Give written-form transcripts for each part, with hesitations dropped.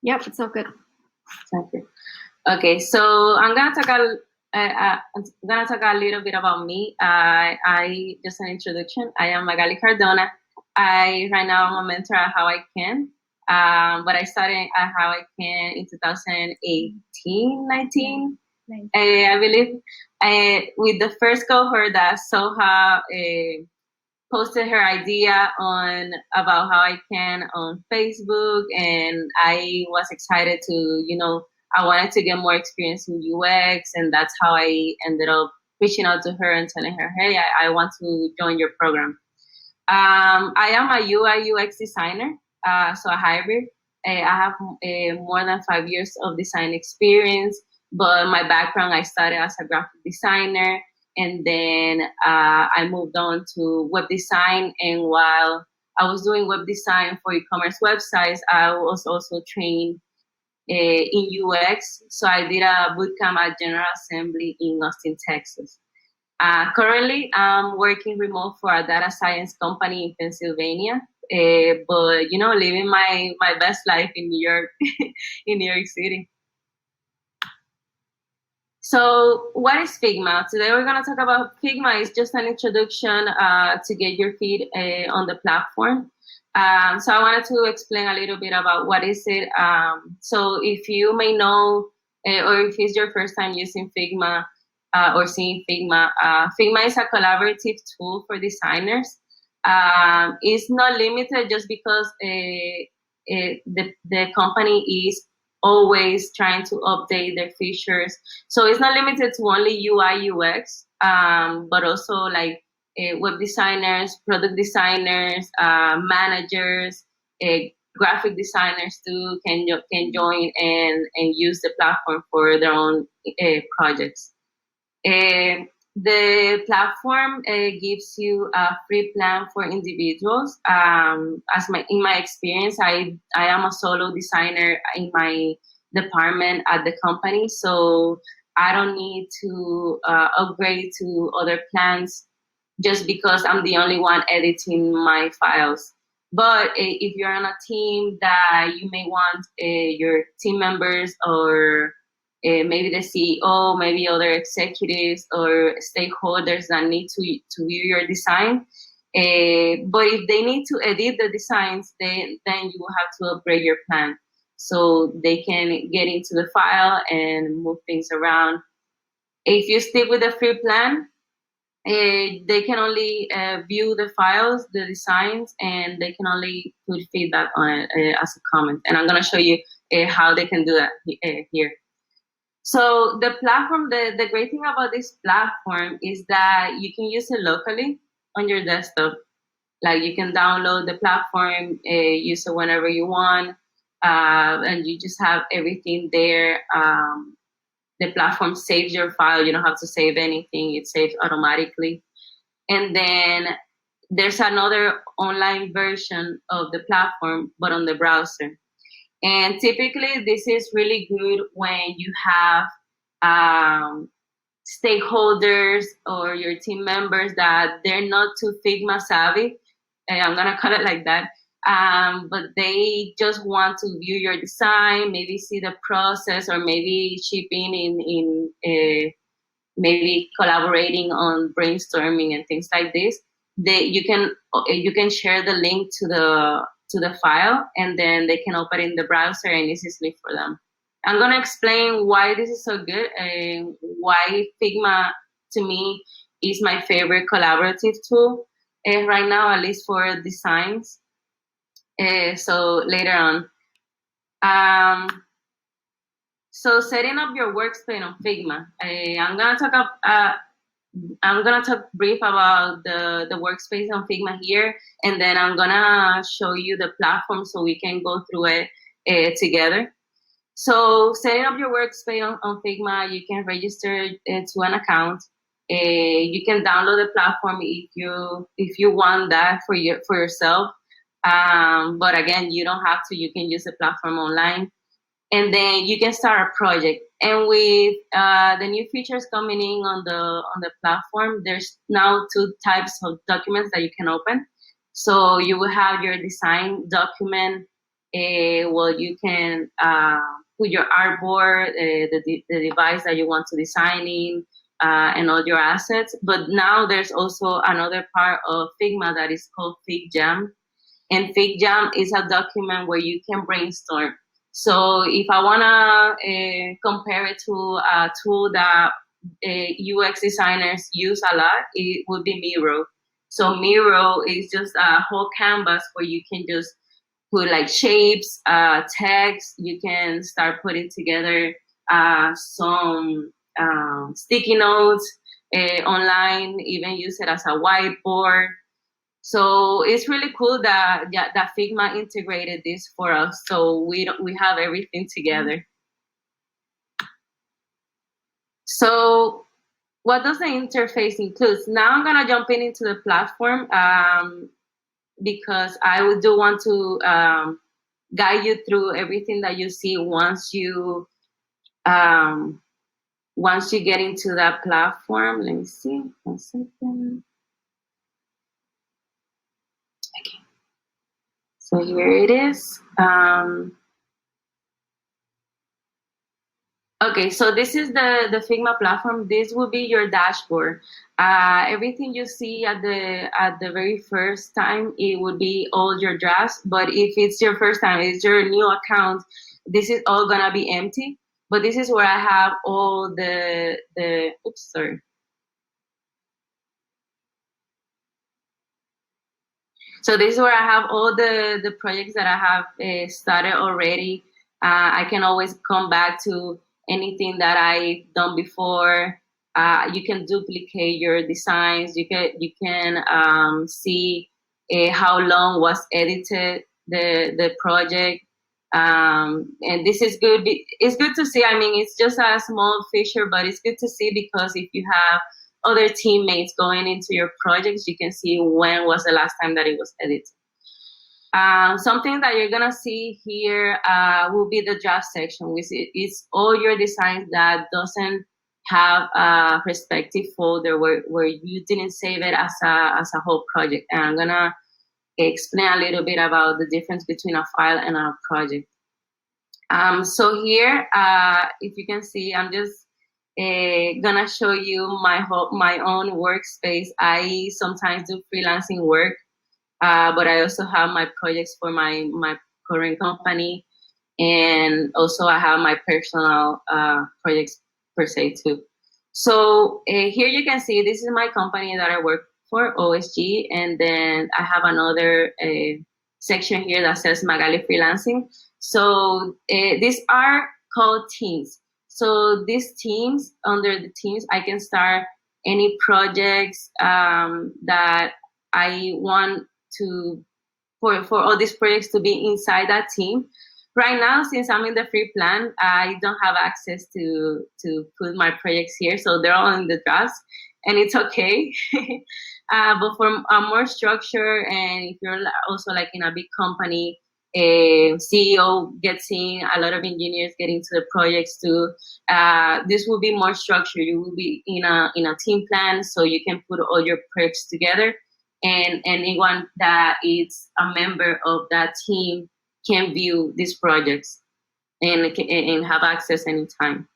Yep, it's all good. Sounds good. Okay, so I'm gonna talk a little bit about me. I just an introduction. I am Magali Cardona. Right now I'm a mentor at How I Can, but I started at How I Can in 2018, 19, I believe, with the first cohort that Soha posted her idea on about How I Can on Facebook, and I was excited to, I wanted to get more experience in UX, and that's how I ended up reaching out to her and telling her, hey, I want to join your program. I am a UI UX designer, so a hybrid. I have more than 5 years of design experience, but my background, I started as a graphic designer, and then I moved on to web design. And while I was doing web design for e-commerce websites, I was also trained in UX. So I did a bootcamp at General Assembly in Austin, Texas. Currently, I'm working remote for a data science company in Pennsylvania, but living my best life in New York, in New York City. So, what is Figma? Today, we're going to talk about Figma. It's just an introduction to get your feet on the platform. So, I wanted to explain a little bit about what is it. So, if you may know, or if it's your first time using Figma, or seeing Figma. Figma is a collaborative tool for designers. It's not limited just because the company is always trying to update their features. So it's not limited to only UI UX, but also like web designers, product designers, managers, graphic designers too can join and use the platform for their own projects. The platform gives you a free plan for individuals. In my experience, I am a solo designer in my department at the company, so I don't need to upgrade to other plans just because I'm the only one editing my files. But if you're on a team that you may want your team members or maybe the CEO, maybe other executives or stakeholders that need to view your design. But if they need to edit the designs, then you will have to upgrade your plan so they can get into the file and move things around. If you stick with the free plan, they can only view the files, the designs, and they can only put feedback on it as a comment. And I'm going to show you how they can do that here. So the platform, the great thing about this platform is that you can use it locally on your desktop. Like you can download the platform, use it whenever you want, and you just have everything there. The platform saves your file. You don't have to save anything. It saves automatically. And then there's another online version of the platform, but on the browser. And typically, this is really good when you have stakeholders or your team members that they're not too Figma savvy. I'm going to call it like that. But they just want to view your design, maybe see the process, or maybe shipping in maybe collaborating on brainstorming and things like this. You can share the link to the file, and then they can open it in the browser, and it's easy for them. I'm going to explain why this is so good and why Figma, to me, is my favorite collaborative tool right now, at least for designs. So later on. So setting up your workspace on Figma. I'm gonna talk brief about the workspace on Figma here, and then I'm gonna show you the platform so we can go through it together. So setting up your workspace on Figma, you can register to an account. You can download the platform if you want that for yourself. But again, you don't have to. You can use the platform online. And then you can start a project. And with the new features coming in on the platform, there's now 2 types of documents that you can open. So you will have your design document, well, you can put your artboard, the device that you want to design in, and all your assets. But now there's also another part of Figma that is called FigJam. And FigJam is a document where you can brainstorm. So if I want to compare it to a tool that UX designers use a lot, it would be Miro. So Miro is just a whole canvas where you can just put like shapes, text. You can start putting together some sticky notes online, even use it as a whiteboard. So it's really cool that that Figma integrated this for us, so we have everything together. So what does the interface include? Now I'm gonna jump into the platform because I do want to guide you through everything that you see once you get into that platform. Let me see 1 second. Okay. So here it is. Okay, so this is the Figma platform. This will be your dashboard. Everything you see at the very first time, it would be all your drafts. But if it's your first time, it's your new account, this is all gonna be empty. But this is where I have all the oops, sorry. So this is where I have all the projects that I have started already. I can always come back to anything that I've done before. You can duplicate your designs. You can see how long was edited the project. And this is good. It's good to see. I mean, it's just a small feature, but it's good to see because if you have other teammates going into your projects, you can see when was the last time that it was edited. Something that you're gonna see here will be the draft section, which is all your designs that doesn't have a respective folder where you didn't save it as a whole project. And I'm gonna explain a little bit about the difference between a file and a project. So here, if you can see, I'm just gonna show you my own workspace. I sometimes do freelancing work, but I also have my projects for my current company, and also I have my personal projects per se too. So here you can see this is my company that I work for, OSG, and then I have another section here that says Magali Freelancing. So these are called teams. So these teams, under the teams, I can start any projects that I want to for all these projects to be inside that team. Right now, since I'm in the free plan, I don't have access to put my projects here, so they're all in the drafts, and it's okay. But for a more structure, and if you're also like in a big company, a CEO gets in, a lot of engineers get into the projects too. This will be more structured. You will be in a team plan, so you can put all your projects together, and anyone that is a member of that team can view these projects and have access anytime.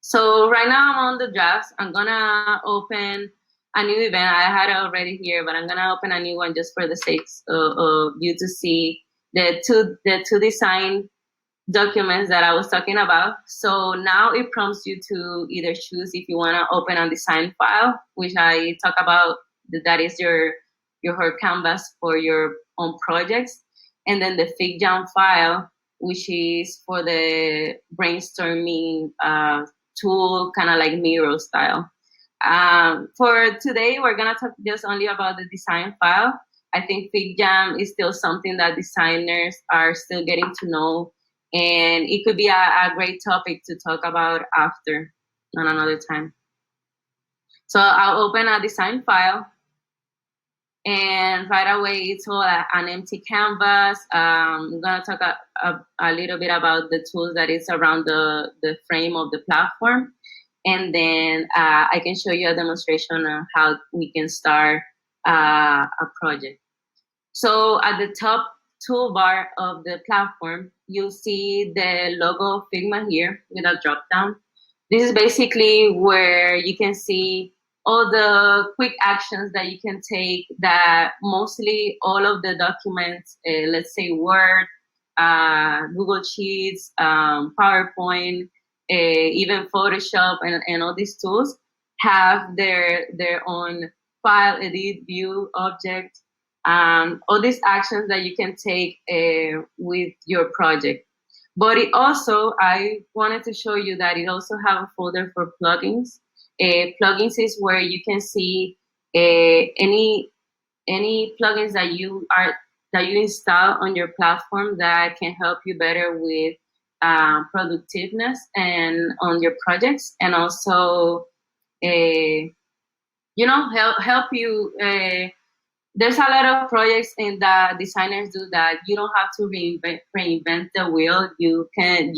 So right now I'm on the drafts. I'm gonna open a new event. I had it already here, but I'm gonna open a new one just for the sake of you to see the two design documents that I was talking about. So now it prompts you to either choose if you want to open a design file, which I talk about. That is your whole canvas for your own projects, and then the FigJam file, which is for the brainstorming tool, kind of like Miro style. For today, we're gonna talk just only about the design file. I think FigJam is still something that designers are still getting to know, and it could be a great topic to talk about after on another time. So I'll open a design file, and right away it's all an empty canvas. I'm gonna talk a little bit about the tools that is around the frame of the platform, and then I can show you a demonstration of how we can start a project. So at the top toolbar of the platform, you'll see the logo of Figma here with a drop down. This is basically where you can see all the quick actions that you can take, that mostly all of the documents, let's say Word, Google Sheets, PowerPoint, even Photoshop, and all these tools have their own file, edit, view, object, all these actions that you can take with your project. But it also, I wanted to show you that it also have a folder for plugins. Plugins is where you can see any plugins that you install on your platform that can help you better with productiveness and on your projects, and also help you. There's a lot of projects in that designers do that you don't have to reinvent the wheel. You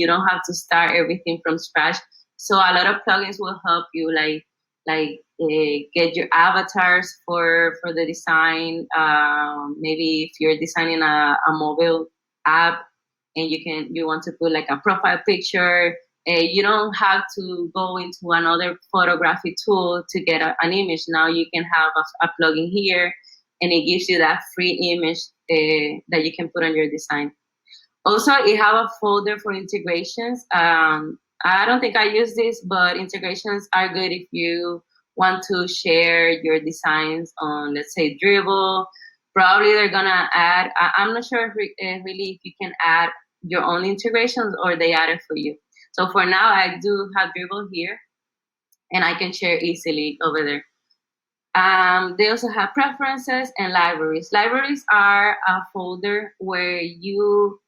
don't have to start everything from scratch. So a lot of plugins will help you, get your avatars for the design. Maybe if you're designing a mobile app and you want to put like a profile picture, you don't have to go into another photography tool to get an image. Now you can have a plugin here, and it gives you that free image that you can put on your design. Also, it have a folder for integrations. I don't think I use this, but integrations are good if you want to share your designs on, let's say, Dribble. Probably they're gonna add. I'm not sure if really if you can add your own integrations or they add it for you. So for now, I do have Dribble here, and I can share easily over there. They also have preferences and libraries. Libraries are a folder where you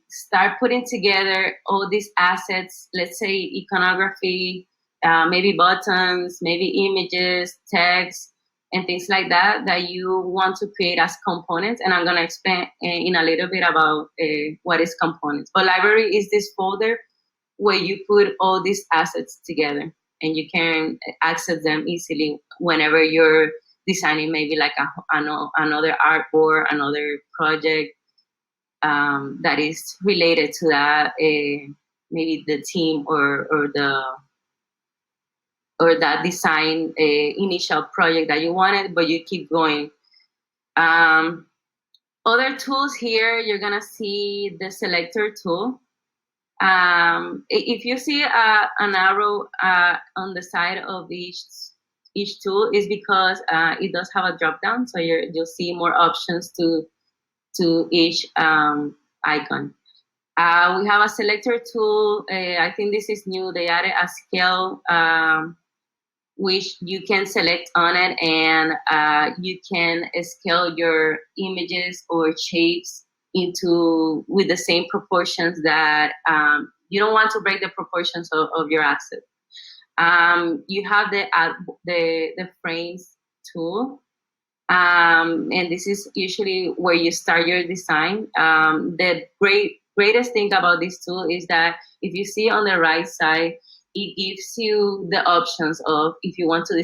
start putting together all these assets, let's say iconography, maybe buttons, maybe images, text, and things like that you want to create as components. And I'm going to explain in a little bit about what is components. But library is this folder where you put all these assets together, and you can access them easily whenever you're designing maybe like another artboard, another project that is related to that, maybe the team or that design initial project that you wanted, but you keep going. Other tools here, you're gonna see the Selector Tool. If you see an arrow on the side of each tool, is because it does have a drop down, so you'll see more options to each icon. We have a Selector Tool. I think this is new. They added a scale, which you can select on it, and you can scale your images or shapes with the same proportions that you don't want to break the proportions of your asset. You have the frames tool, and this is usually where you start your design. The greatest thing about this tool is that if you see on the right side, it gives you the options of if you want to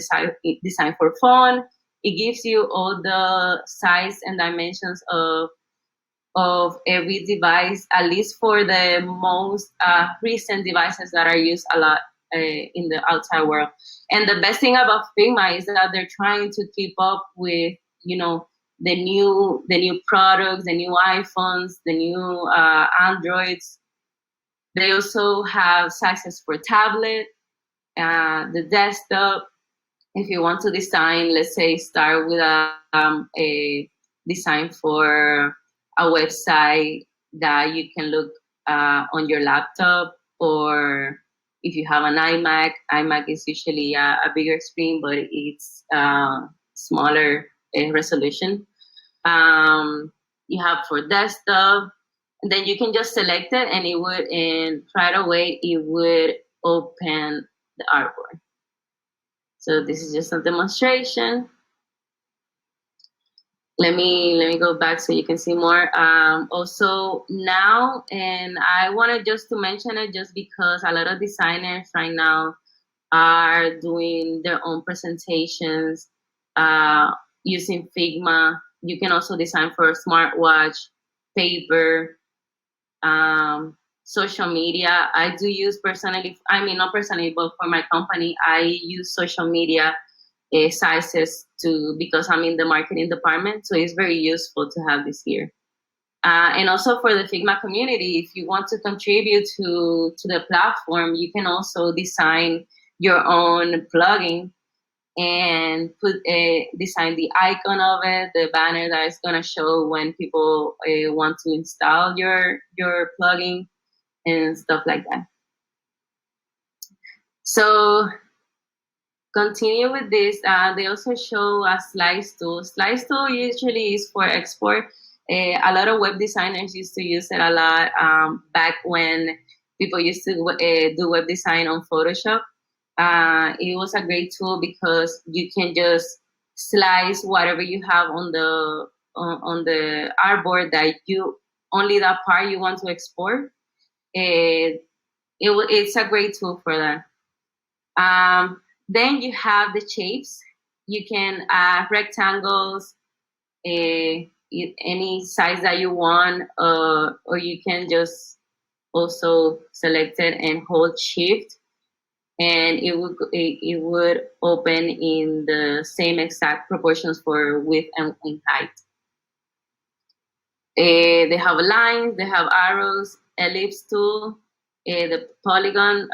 design for phone. It gives you all the size and dimensions of every device, at least for the most recent devices that are used a lot in the outside world. And the best thing about Figma is that they're trying to keep up with, the new products, the new iPhones, the new Androids. They also have sizes for tablet, the desktop. If you want to design, let's say, start with a design for a website that you can look on your laptop, or if you have an iMac is usually a bigger screen, but it's smaller resolution. You have for desktop, and then you can just select it, and right away it would open the artboard. So this is just a demonstration. Let me go back so you can see more. Also now, and I wanted just to mention it just because a lot of designers right now are doing their own presentations using Figma. You can also design for a smartwatch. paper, social media. I do use personally, I mean, not personally, but for my company, I use social media sizes because I'm in the marketing department. So it's very useful to have this here. And also for the Figma community, if you want to contribute to the platform, you can also design your own plugin and design the icon of it, the banner that is going to show when people want to install your plugin and stuff like that. So continue with this. They also show a slice tool. Slice tool usually is for export. A lot of web designers used to use it a lot back when people used to do web design on Photoshop. It was a great tool because you can just slice whatever you have on the artboard that only that part you want to export. It's a great tool for that. Then you have the shapes. You can add rectangles, any size that you want, or you can just also select it and hold Shift, and it would open in the same exact proportions for width and height. They have lines, they have arrows, ellipse tool, the polygon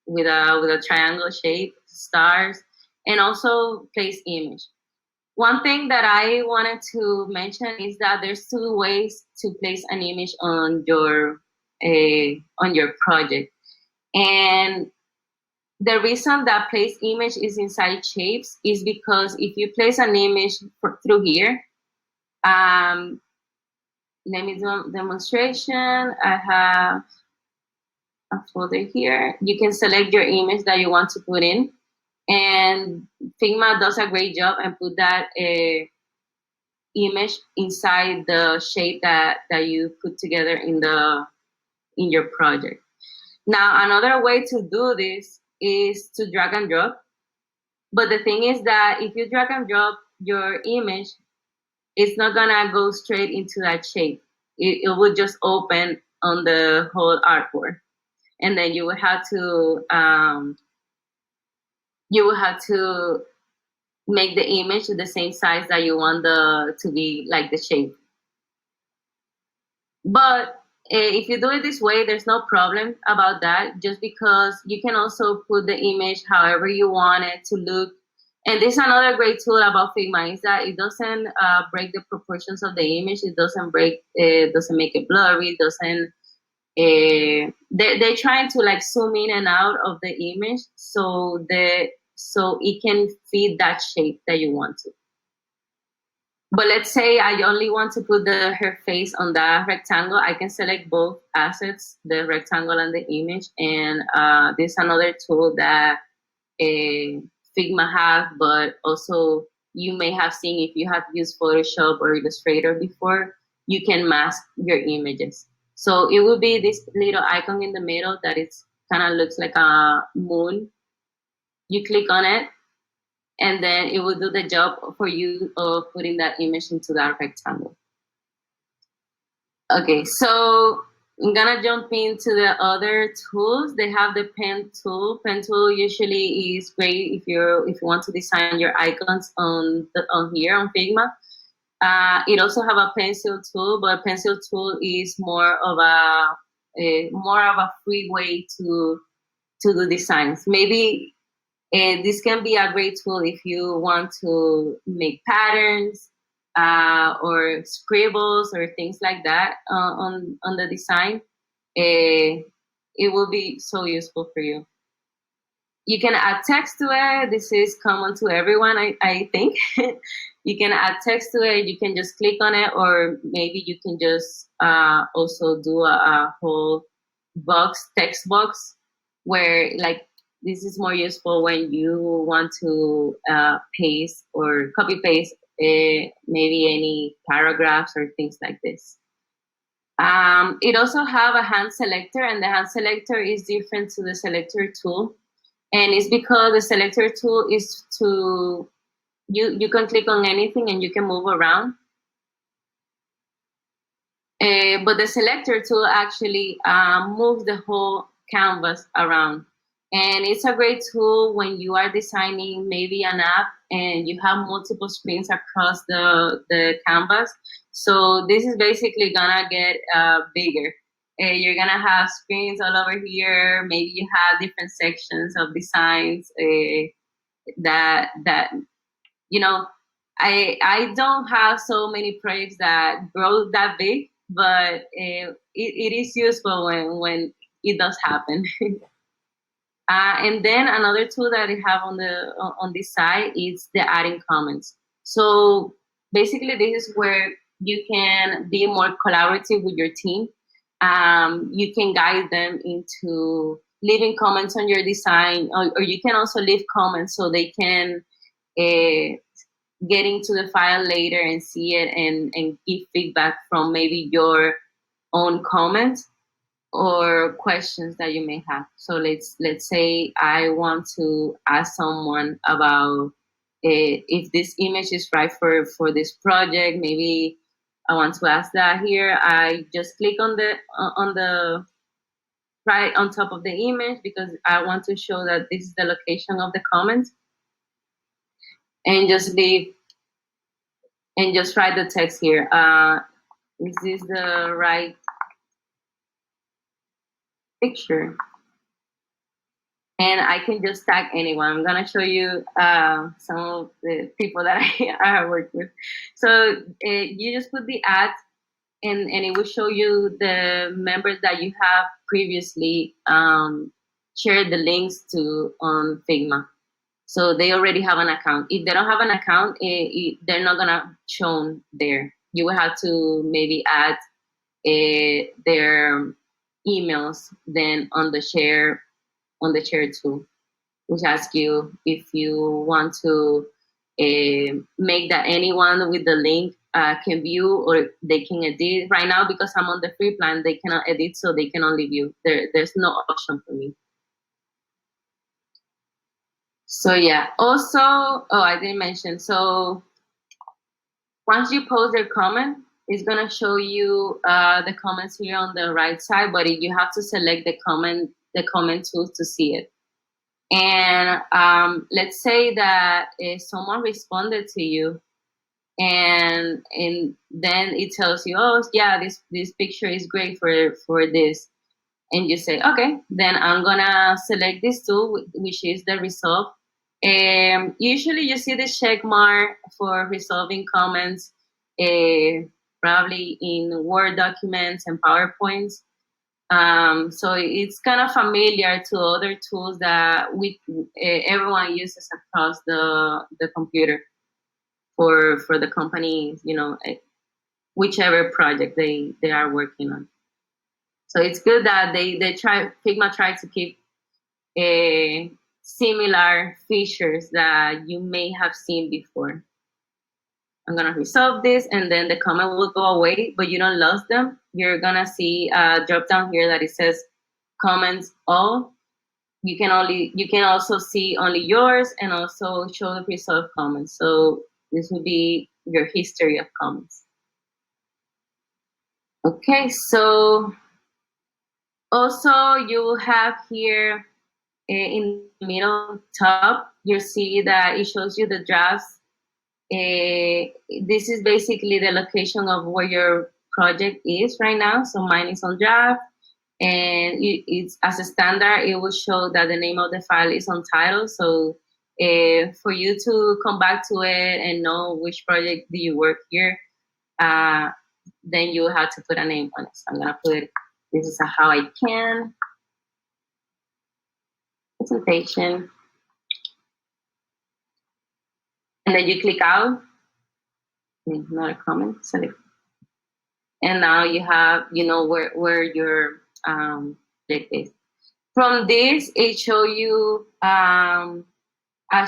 with a triangle shape, stars, and also place image. One thing that I wanted to mention is that there's two ways to place an image on your project. And the reason that place image is inside shapes is because if you place an image through here, let me do a demonstration. I have a folder here. You can select your image that you want to put in, and Figma does a great job and put that image inside the shape that you put together in your project. Now, another way to do this is to drag and drop. But the thing is that if you drag and drop your image, it's not gonna go straight into that shape. It will just open on the whole artboard, and then you will have to make the image the same size that you want to be like the shape. But if you do it this way, there's no problem about that, just because you can also put the image however you want it to look. And this is another great tool about Figma, is that it doesn't break the proportions of the image. It doesn't make it blurry. It doesn't. They're trying to like zoom in and out of the image so it can fit that shape that you want to. But let's say I only want to put her face on that rectangle. I can select both assets, the rectangle and the image. And this is another tool that Figma have, but also you may have seen if you have used Photoshop or Illustrator before, you can mask your images. So it will be this little icon in the middle that it kind of looks like a moon. You click on it, and then it will do the job for you of putting that image into that rectangle. Okay, so I'm gonna jump into the other tools. They have the pen tool. Pen tool usually is great if you want to design your icons on here on Figma. It also have a pencil tool, but pencil tool is more of a free way to do designs. Maybe this can be a great tool if you want to make patterns or scribbles or things like that on the design. It will be so useful for you. You can add text to it. This is common to everyone, I think. You can add text to it. You can just click on it, or maybe you can just also do a whole text box, where like this is more useful when you want to paste or copy paste maybe any paragraphs or things like this. It also have a hand selector, and the hand selector is different to the selector tool. And it's because the selector tool is you can click on anything and you can move around. But the selector tool actually moves the whole canvas around. And it's a great tool when you are designing maybe an app and you have multiple screens across the canvas. So this is basically gonna get bigger. You're gonna have screens all over here. Maybe you have different sections of designs that you know, I don't have so many projects that grow that big, but it is useful when it does happen. And then another tool that I have on this side is the adding comments. So basically, this is where you can be more collaborative with your team. You can guide them into leaving comments on your design, or you can also leave comments so they can uh, get into the file later and see it and give feedback from maybe your own comments or questions that you may have. So let's say I want to ask someone about if this image is right for this project. Maybe I want to ask that here. I just click on the right on top of the image because I want to show that this is the location of the comments, and just leave and just write the text here. Is this the right picture? And I can just tag anyone. I'm gonna show you some of the people that I have worked with. So you just put the ad, and it will show you the members that you have previously shared the links to on Figma. So they already have an account. If they don't have an account, they're not gonna show there. You will have to maybe add their emails then on the share tool, which asks you if you want to make that anyone with the link can view or they can edit. Right now, because I'm on the free plan, they cannot edit, so they can only view. There's no option for me. So yeah. Also, oh, I didn't mention. So once you post their comment, it's gonna show you the comments here on the right side, but you have to select the comment tool to see it. And let's say that if someone responded to you, and then it tells you, oh yeah, this picture is great for this, and you say, okay, then I'm gonna select this tool, which is the resolve. And usually you see the check mark for resolving comments, probably in Word documents and PowerPoints. So it's kind of familiar to other tools that everyone uses across the computer for the company, whichever project they are working on. So it's good that Figma try to keep similar features that you may have seen before. I'm gonna resolve this, and then the comment will go away, but you don't lose them. You're gonna see a drop down here that it says comments all. You can also see only yours and also show the resolved comments. So this will be your history of comments. Okay, so also you will have here in the middle top, you'll see that it shows you the drafts. This is basically the location of where your project is right now. So mine is on draft, and it's as a standard, it will show that the name of the file is Untitled. So for you to come back to it and know which project do you work here, then you have to put a name on it. So I'm gonna put, this is a how I can presentation, and then you click out, another comment, select, and now you have, where your project is. From this, it show you a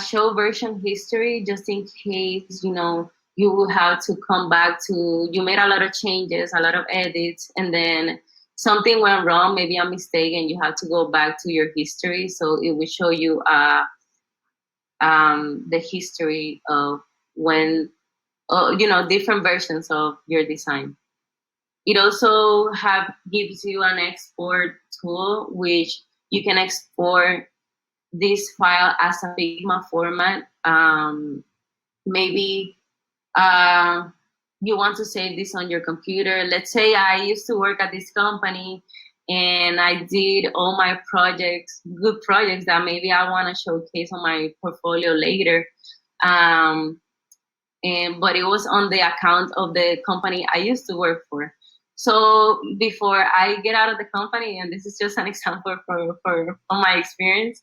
show version history, just in case, you will have to come back to, you made a lot of changes, a lot of edits, and then something went wrong, maybe a mistake, and you have to go back to your history. So it will show you the history of when, different versions of your design. It also gives you an export tool, which you can export this file as a Figma format. Maybe you want to save this on your computer. Let's say I used to work at this company and I did all my projects, good projects that maybe I want to showcase on my portfolio later. Um, but it was on the account of the company I used to work for. So before I get out of the company, and this is just an example from my experience,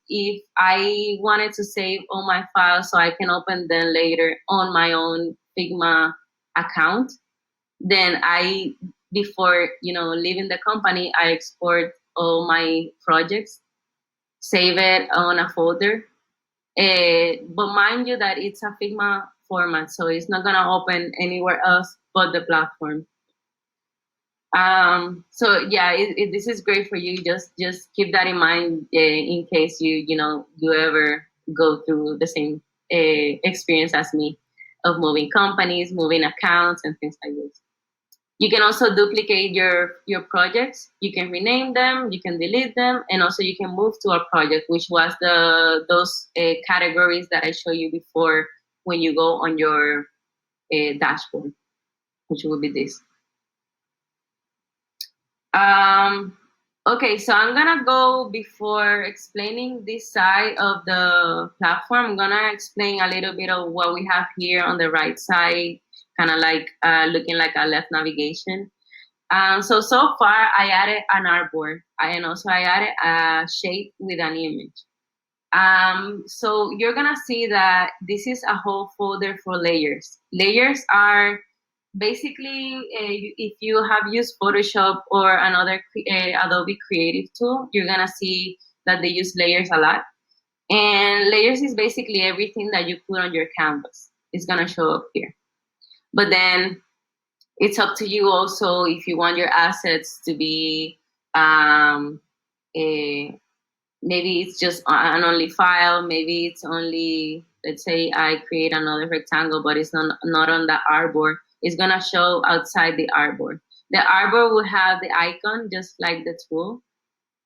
if I wanted to save all my files so I can open them later on my own Figma account, then before leaving the company, I export all my projects, save it on a folder. But mind you that it's a Figma format, so it's not gonna open anywhere else but the platform. So yeah, this is great for you. Just keep that in mind in case you ever go through the same experience as me of moving companies, moving accounts, and things like this. You can also duplicate your projects. You can rename them, you can delete them, and also you can move to a project, which was those categories that I showed you before when you go on your dashboard, which will be this. Okay, so I'm gonna go before explaining this side of the platform. I'm gonna explain a little bit of what we have here on the right side, kind of like looking like a left navigation. So far, I added an artboard, and also I added a shape with an image. So you're gonna see that this is a whole folder for layers. Layers are basically, if you have used Photoshop or another Adobe Creative tool, you're gonna see that they use layers a lot. And layers is basically everything that you put on your canvas. It's gonna show up here. But then it's up to you also if you want your assets to be a maybe it's just an only file, maybe it's only, let's say I create another rectangle but it's not on the artboard. It's gonna show outside the artboard. The artboard will have the icon just like the tool,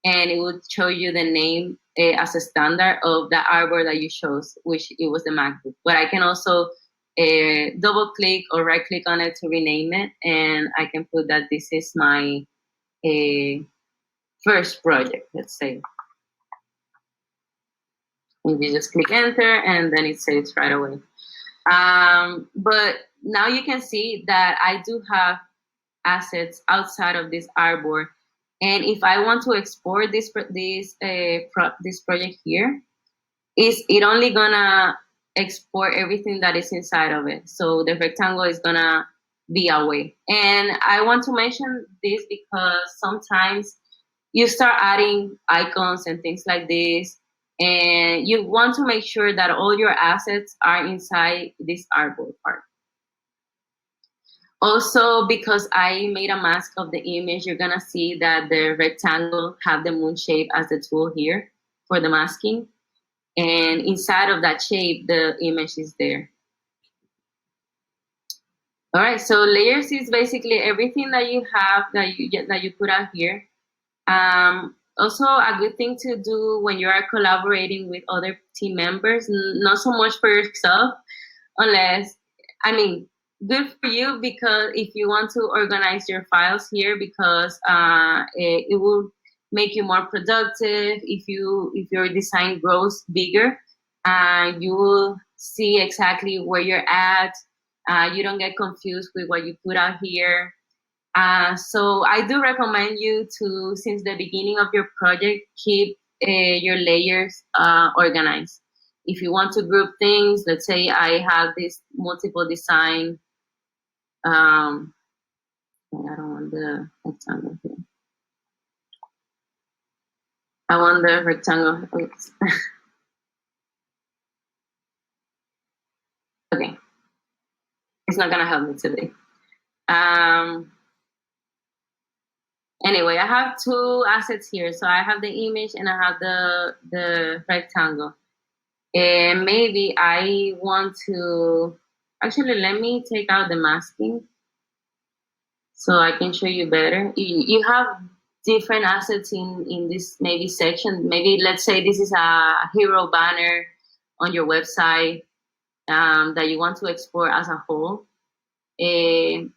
and it would show you the name as a standard of the artboard that you chose, which it was the MacBook. But I can also double click or right click on it to rename it, and I can put that this is my first project, let's say. And you just click enter and then it saves right away. But now you can see that I do have assets outside of this artboard. And if I want to export this project here, is it only gonna export everything that is inside of it. So the rectangle is gonna be away. And I want to mention this because sometimes you start adding icons and things like this, and you want to make sure that all your assets are inside this artboard part. Also, because I made a mask of the image, you're gonna see that the rectangle have the moon shape as the tool here for the masking. And inside of that shape, the image is there. All right, so layers is basically everything that you have that you put out here. Also, a good thing to do when you are collaborating with other team members, not so much for yourself, unless, I mean, good for you because if you want to organize your files here, because it will make you more productive. If your design grows bigger, you will see exactly where you're at. You don't get confused with what you put out here. So I do recommend you to, since the beginning of your project, keep your layers organized. If you want to group things, let's say I have this multiple design. I don't want the rectangle here. I want the rectangle. Oops. Okay. It's not gonna help me today. Anyway, I have two assets here. So I have the image and I have the rectangle. And maybe I want to, actually, let me take out the masking. So I can show you better. You have different assets in this maybe section. Maybe let's say this is a hero banner on your website that you want to export as a whole. Uh,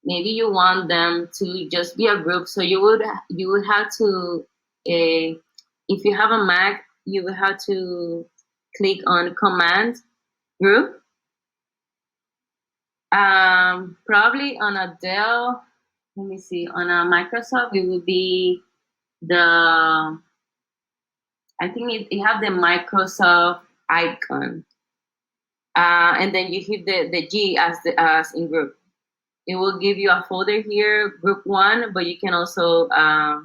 Maybe you want them to just be a group. So you would have to, if you have a Mac, you would have to click on Command Group. Probably on a Dell, let me see, on a Microsoft, it would be the, I think it have the Microsoft icon. And then you hit the G as in group. It will give you a folder here, group one, but you can also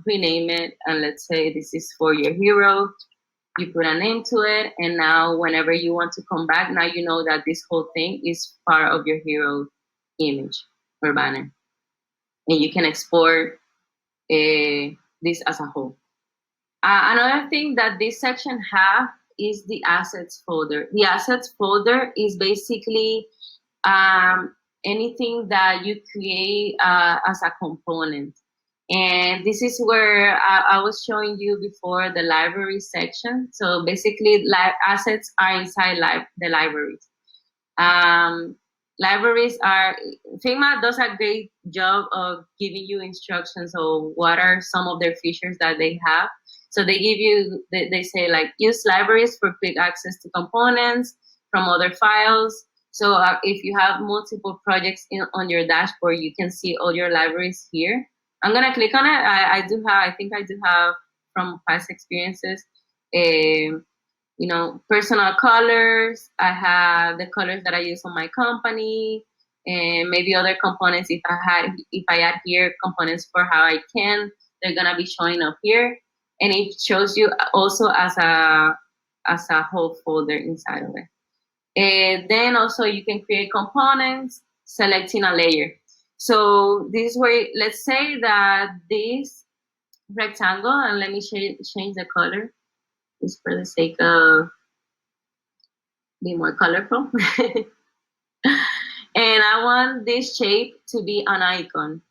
rename it. And let's say this is for your hero. You put a name to it, and now whenever you want to come back, now you know that this whole thing is part of your hero image or banner. And you can export this as a whole. Another thing that this section have is the assets folder. The assets folder is basically anything that you create as a component. And this is where I was showing you before the library section. So basically, assets are inside the libraries. Um, Libraries are, Figma does a great job of giving you instructions of what are some of their features that they have. So they give you, they say like, use libraries for quick access to components from other files. So if you have multiple projects on your dashboard, you can see all your libraries here. I'm gonna click on it. I think I do have from past experiences. Um, personal colors. I have the colors that I use on my company, and maybe other components. If I add here components for how I can, they're gonna be showing up here, and it shows you also as a whole folder inside of it. And then also you can create components, selecting a layer. So this way, let's say that this rectangle, and let me change the color, just for the sake of be more colorful. And I want this shape to be an icon.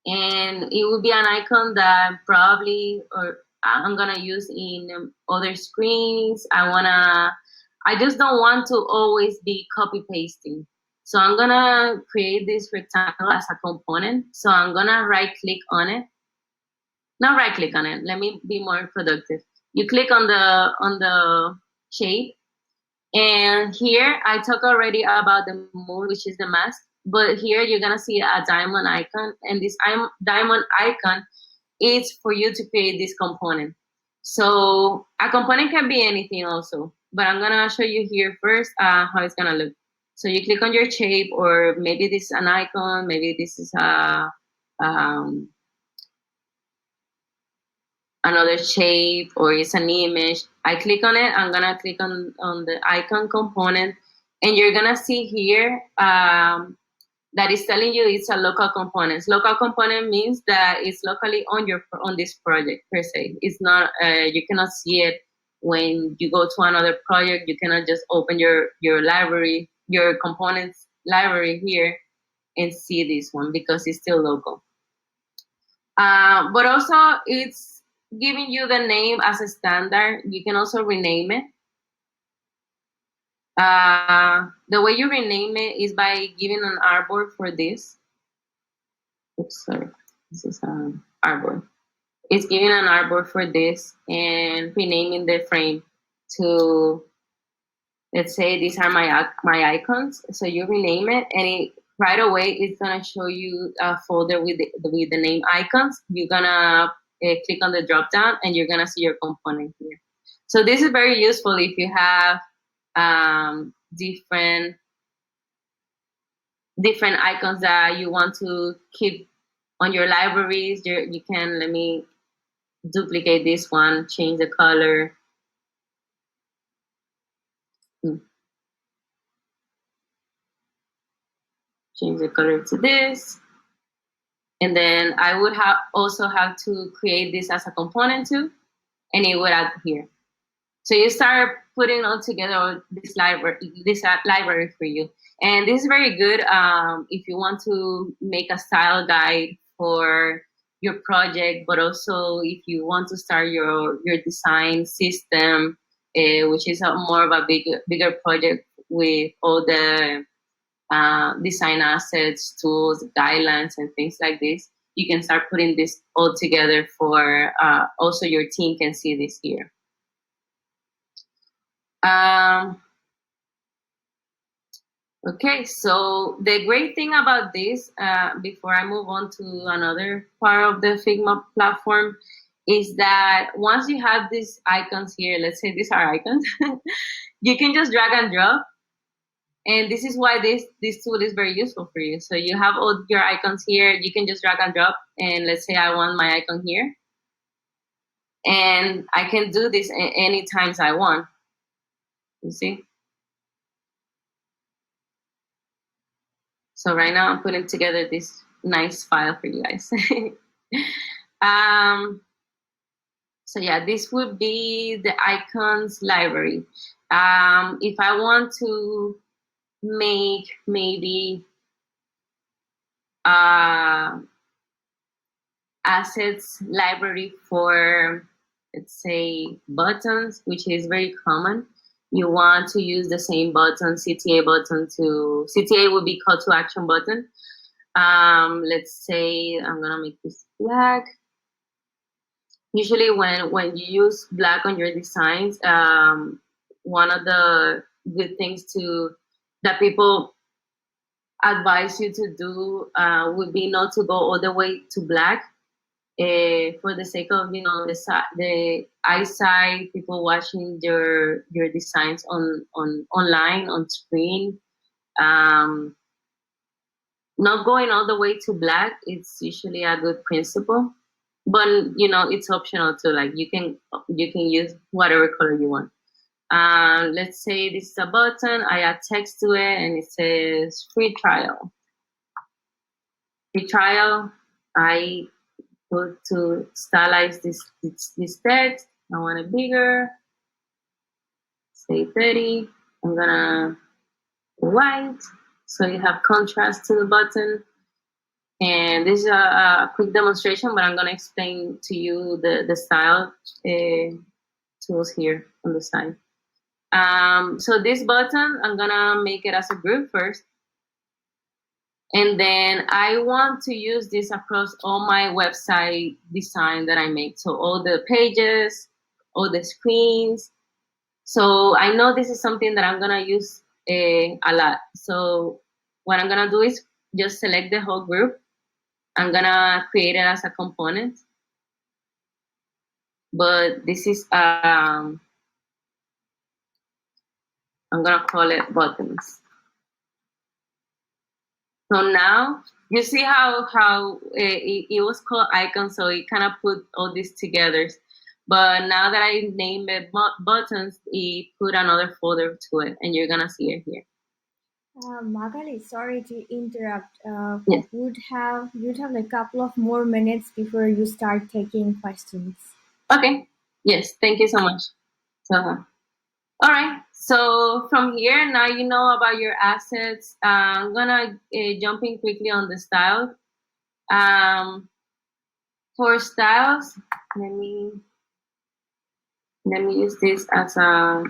And it will be an icon that probably, or I'm gonna use in other screens. I just don't want to always be copy pasting. So I'm gonna create this rectangle as a component. So I'm gonna right click on it. Not right click on it. Let me be more productive. You click on the shape. And here I talked already about the moon, which is the mask. But here you're gonna see a diamond icon, and this diamond icon is for you to create this component. So a component can be anything also, but I'm gonna show you here first how it's gonna look. So you click on your shape, or maybe this is an icon, maybe this is another shape, or it's an image. I click on it. I'm gonna click on the icon component, and you're gonna see here that is telling you it's a local component. Local component means that it's locally on this project per se. It's not you cannot see it when you go to another project. You cannot just open your library, your components library here, and see this one because it's still local. But also it's giving you the name as a standard. You can also rename it. The way you rename it is by giving an artboard for this. Oops, sorry. This is an artboard. It's giving an artboard for this and renaming the frame to, let's say these are my icons. So you rename it, and right away it's gonna show you a folder with the name icons. You're gonna click on the drop down, and you're gonna see your component here. So this is very useful if you have different icons that you want to keep on your libraries. You can, let me duplicate this one, change the color. Change the color to this. And then I would also have to create this as a component too, and it would add here. So you start putting all together this library for you. And this is very good if you want to make a style guide for your project, but also if you want to start your design system, which is more of a bigger project with all the design assets, tools, guidelines, and things like this. You can start putting this all together for also your team can see this here. Okay, so the great thing about this, before I move on to another part of the Figma platform, is that once you have these icons here, let's say these are icons, you can just drag and drop. And this is why this tool is very useful for you. So you have all your icons here, you can just drag and drop. And let's say I want my icon here. And I can do this any times I want. You see? So right now I'm putting together this nice file for you guys. So yeah, this would be the icons library. If I want to make maybe assets library for, let's say, buttons, which is very common. You want to use the same button, CTA button to, CTA would be call to action button. Let's say I'm gonna make this black. Usually when you use black on your designs, one of the good things that people advise you to do would be not to go all the way to black, for the sake of the eyesight, people watching your designs on online on screen. Not going all the way to black, it's usually a good principle, but it's optional too. Like you can use whatever color you want. Let's say this is a button, I add text to it and it says free trial. Free trial, I put to stylize this text. I want it bigger, say 30. I'm gonna white, so you have contrast to the button. And this is a quick demonstration, but I'm gonna explain to you the style tools here on the side. So this button, I'm gonna make it as a group first. And then I want to use this across all my website design that I make. So all the pages, all the screens. So I know this is something that I'm gonna use a lot. So what I'm gonna do is just select the whole group. I'm gonna create it as a component. But this is, I'm gonna call it buttons. So now you see how it was called icon, so it kind of put all this together. But now that I named it buttons, it put another folder to it, and you're gonna see it here. Magali, sorry to interrupt. Yes. You'd have like a couple of more minutes before you start taking questions. Okay. Yes. Thank you so much. So. All right, so from here, now you know about your assets. I'm gonna jump in quickly on the style. For styles, let me use this as a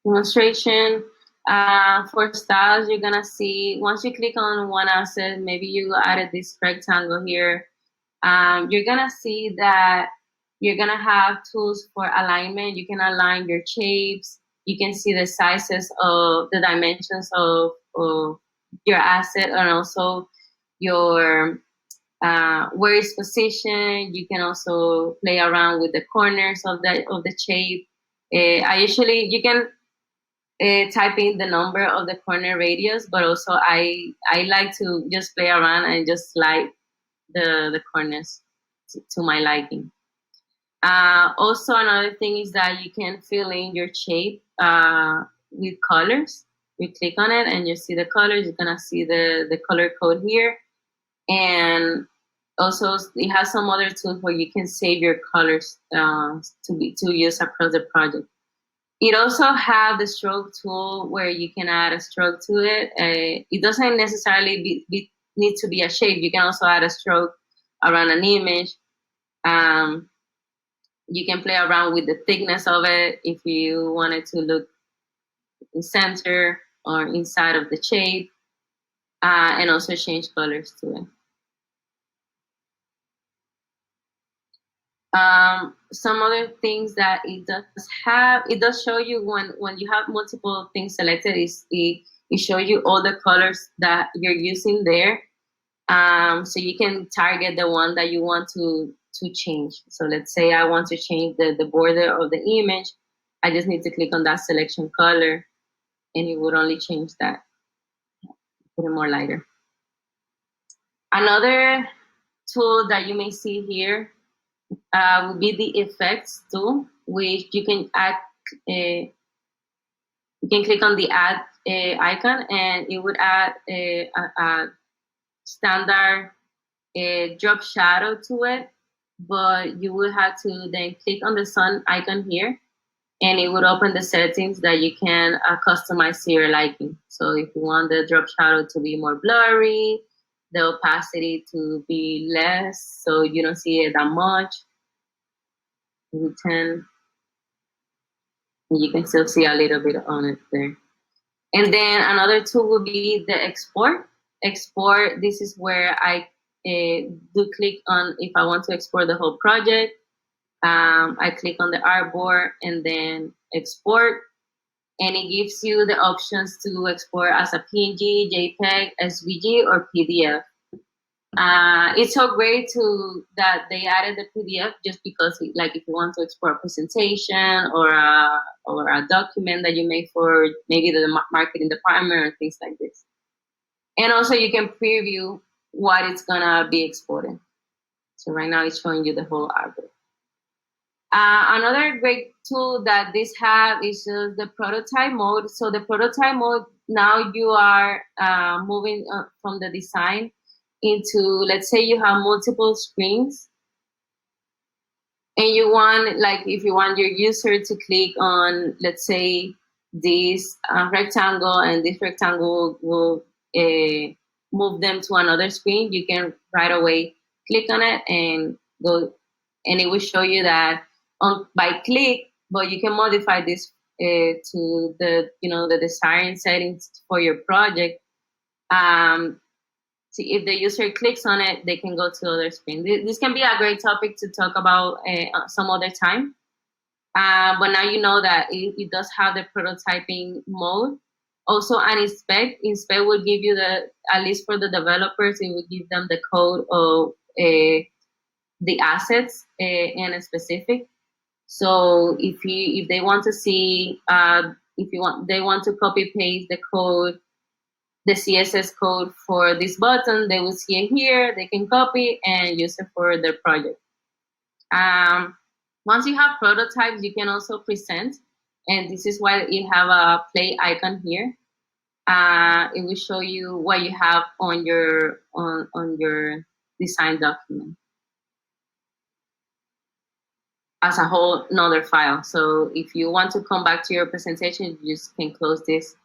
demonstration. For styles, you're gonna see, once you click on one asset, maybe you added this rectangle here, you're gonna see that you're gonna have tools for alignment. You can align your shapes. You can see the sizes of the dimensions of your asset, and also your where it's positioned. You can also play around with the corners of the shape. You can type in the number of the corner radius, but also I like to just play around and just slide the corners to my liking. Also, another thing is that you can fill in your shape with colors. You click on it and you see the colors. You're gonna see the color code here. And Also, it has some other tools where you can save your colors to use across the project. It also have the stroke tool where you can add a stroke to it. It doesn't necessarily need to be a shape. You can also add a stroke around an image. Um, you can play around with the thickness of it if you want it to look in center or inside of the shape, and also change colors to it. Some other things that it does show you when you have multiple things selected, it shows you all the colors that you're using there. So you can target the one that you want to change. So let's say I want to change the border of the image. I just need to click on that selection color and it would only change that, put it more lighter. Another tool that you may see here would be the effects tool, which you can add. You can click on the add icon, and it would add a standard drop shadow to it. But you would have to then click on the sun icon here, and it would open the settings that you can customize to your liking. So if you want the drop shadow to be more blurry, the opacity to be less, so you don't see it that much, maybe 10. You can still see a little bit on it there. And then another tool would be the export. Export, this is where I do click on if I want to export the whole project. I click on the artboard and then export. And it gives you the options to export as a PNG, JPEG, SVG, or PDF. It's so great that they added the PDF just because, like, if you want to export a presentation or a document that you make for maybe the marketing department or things like this, and also you can preview what it's gonna be exported. So right now it's showing you the whole artwork. Another great tool that this have is just the prototype mode. So the prototype mode, now you are moving from the design into, let's say you have multiple screens and you want, like, if you want your user to click on, let's say, this rectangle, and this rectangle will move them to another screen, you can right away click on it and go, and it will show you that by click, but you can modify this to the design settings for your project. See, if the user clicks on it, they can go to other screen. This can be a great topic to talk about some other time. But now you know that it does have the prototyping mode. Also, an inspect. Inspect will give you at least for the developers, it will give them the code of the assets in a specific. So if they want to see, they want to copy paste the code, the CSS code for this button, they will see it here. They can copy and use it for their project. Once you have prototypes, you can also present, and this is why you have a play icon here. It will show you what you have on your design document as a whole another file. So if you want to come back to your presentation, you just can close this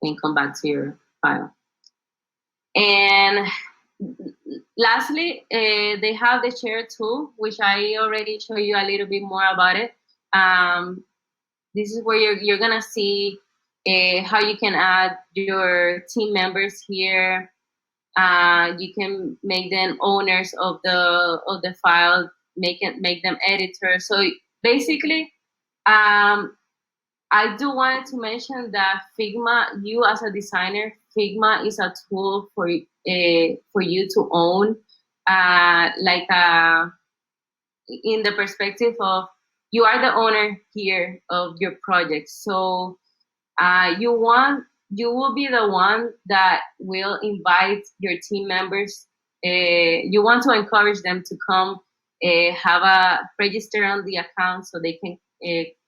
and come back to your file. And lastly, they have the share tool, which I already showed you a little bit more about it. This is where you're gonna see how you can add your team members here. You can make them owners of the file, make them editors. So basically, I do wanted to mention that Figma, you as a designer, Figma is a tool for you to own, in the perspective of you are the owner here of your project. So you will be the one that will invite your team members. You want to encourage them to come have a register on the account so they can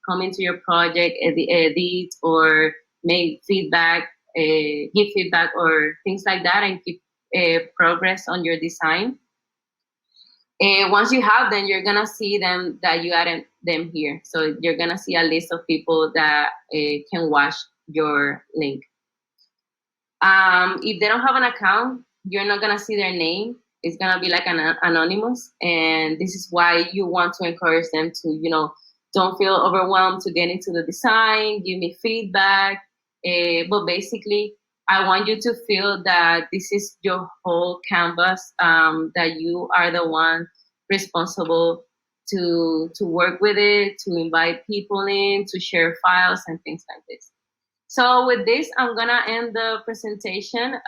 come into your project, edit or make feedback, give feedback or things like that, and keep progress on your design. Once you have them, you're gonna see them that you added them here. So you're gonna see a list of people that can watch your link. If they don't have an account, you're not gonna see their name. It's gonna be like an anonymous, and this is why you want to encourage them to, don't feel overwhelmed to get into the design. Give me feedback, but basically, I want you to feel that this is your whole canvas. That you are the one responsible to work with it, to invite people in, to share files and things like this. So with this, I'm gonna end the presentation.